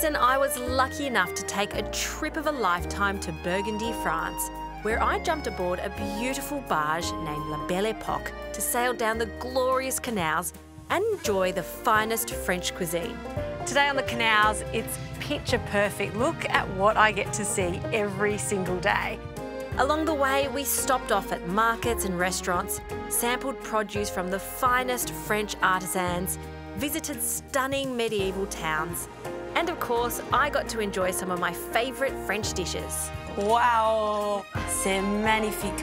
season, I was lucky enough to take a trip of a lifetime to Burgundy, France, where I jumped aboard a beautiful barge named La Belle Epoque to sail down the glorious canals and enjoy the finest French cuisine. Today on the canals, it's picture perfect. Look at what I get to see every single day. Along the way, we stopped off at markets and restaurants, sampled produce from the finest French artisans, visited stunning medieval towns, and of course, I got to enjoy some of my favourite French dishes. Wow, c'est magnifique.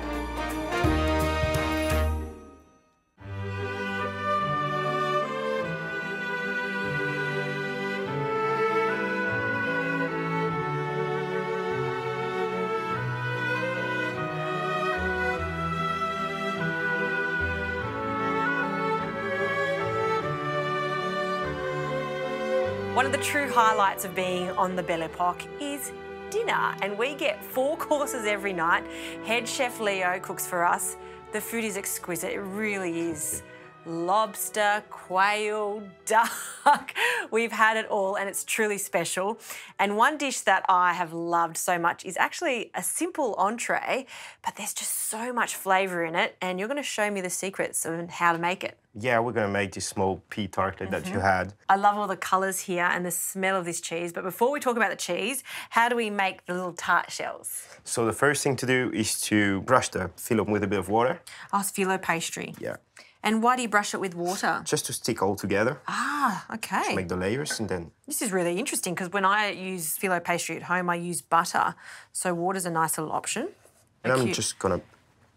One of the true highlights of being on the Belle Epoque is dinner, and we get 4 courses every night. Head Chef Leo cooks for us. The food is exquisite, it really is. Lobster, quail, duck, we've had it all and it's truly special. And one dish that I have loved so much is actually a simple entree, but there's just so much flavour in it, and you're going to show me the secrets of how to make it. Yeah, we're going to make this small pea tartlet that you had. I love all the colours here and the smell of this cheese, but before we talk about the cheese, how do we make the little tart shells? So the first thing to do is to brush the filo with a bit of water. Oh, it's filo pastry. Yeah. And why do you brush it with water? Just to stick all together. Ah, okay. To make the layers and then... This is really interesting because when I use filo pastry at home, I use butter. So water's a nice little option. And I'm just going to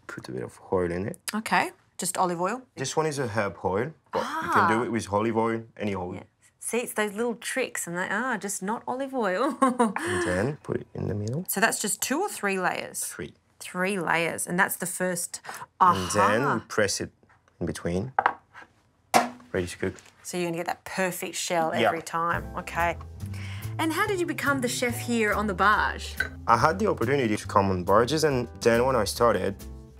put a bit of oil in it. Okay, just olive oil? This one is a herb oil, but you can do it with olive oil, any oil. Yeah. See, it's those little tricks and they are just not olive oil. And then put it in the middle. So that's just 2 or 3 layers? 3. 3 layers, and that's the first... And then we press it in between, ready to cook. So you're going to get that perfect shell every time. Okay. And how did you become the chef here on the barge? I had the opportunity to come on barges, and then when I started,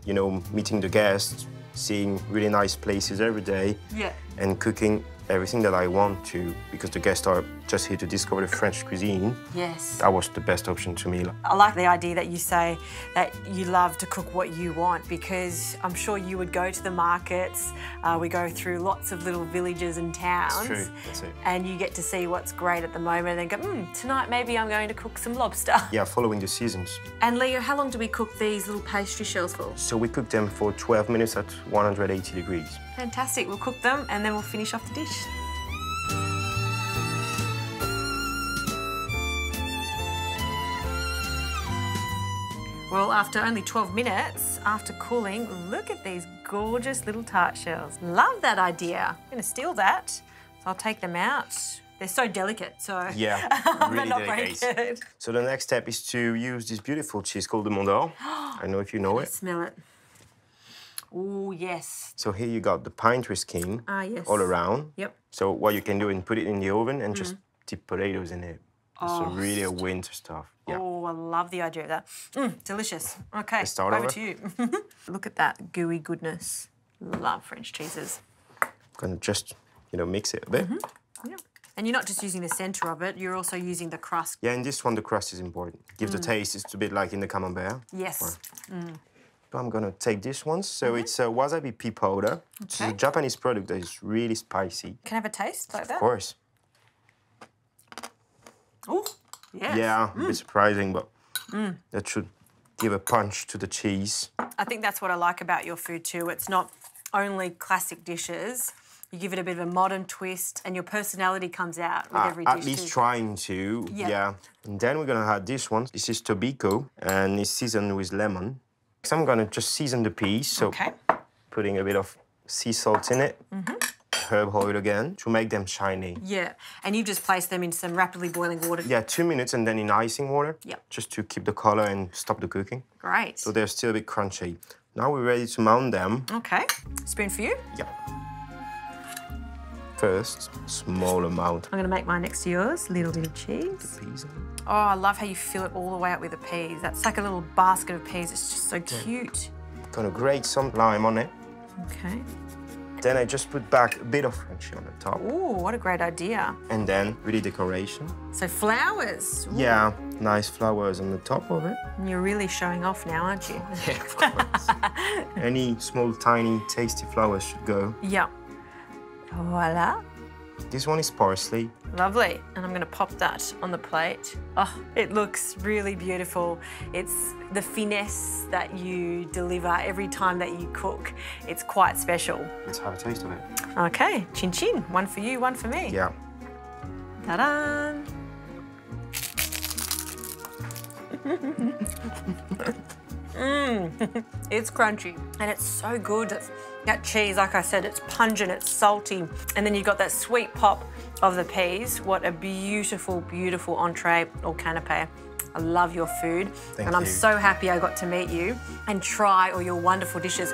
you know, meeting the guests, seeing really nice places every day, and cooking everything that I want to, because the guests are just here to discover the French cuisine. Yes. That was the best option to me. I like the idea that you say that you love to cook what you want, because I'm sure you would go to the markets. We go through lots of little villages and towns. That's true, that's it. And you get to see what's great at the moment and go, tonight maybe I'm going to cook some lobster. Yeah, following the seasons. And Leo, how long do we cook these little pastry shells for? So we cook them for 12 minutes at 180 degrees. Fantastic. We'll cook them and then we'll finish off the dish. Well, after only 12 minutes, after cooling, look at these gorgeous little tart shells. Love that idea. I'm going to steal that. So I'll take them out. They're so delicate, so yeah, really delicate. So the next step is to use this beautiful cheese called the Mont d'Or. I don't know if you know it. Smell it. Oh, yes. So here you got the pine tree skin all around. Yep. So what you can do is put it in the oven and just dip potatoes in it. It's really a winter stuff. Yeah. Oh, I love the idea of that. Delicious. Okay, Let's start over to you. Look at that gooey goodness. Love French cheeses. Gonna just, you know, mix it a bit. Yeah. And you're not just using the centre of it, you're also using the crust. Yeah, in this one, the crust is important. Gives the taste. It's a bit like in the camembert. Yes. So I'm gonna take this one. So it's a wasabi pea powder. It's a Japanese product that is really spicy. Can I have a taste like that? Of course. Oh, yes. Yeah, a bit surprising, but that should give a punch to the cheese. I think that's what I like about your food too. It's not only classic dishes. You give it a bit of a modern twist and your personality comes out with every dish. At least trying to, yeah. And then we're gonna add this one. This is tobiko and it's seasoned with lemon. So I'm gonna just season the peas. So putting a bit of sea salt in it. Herb oil again to make them shiny. Yeah, and you just place them in some rapidly boiling water. Yeah, 2 minutes and then in icing water. Yep. Just to keep the color and stop the cooking. Great. So they're still a bit crunchy. Now we're ready to mount them. Okay. Spoon for you? Yeah. First, small amount. I'm gonna make mine next to yours. Little bit of cheese. The peas. Oh, I love how you fill it all the way up with the peas. That's like a little basket of peas. It's just so cute. Gonna grate some lime on it. Okay. Then I just put back a bit of Frenchie on the top. Ooh, what a great idea. And then really decoration. So flowers. Ooh. Yeah, nice flowers on the top of it. You're really showing off now, aren't you? Yeah, of course. Any small, tiny, tasty flowers should go. Yeah. Voila. This one is parsley. Lovely. And I'm going to pop that on the plate. Oh, it looks really beautiful. It's the finesse that you deliver every time that you cook. It's quite special. Let's have a taste of it. Okay, chin chin. One for you, one for me. Yeah. Ta-da! It's crunchy and it's so good. That cheese, like I said, it's pungent, it's salty, and then you've got that sweet pop of the peas. What a beautiful, beautiful entree or canapé. I love your food. Thank and I'm you. so happy I got to meet you and try all your wonderful dishes.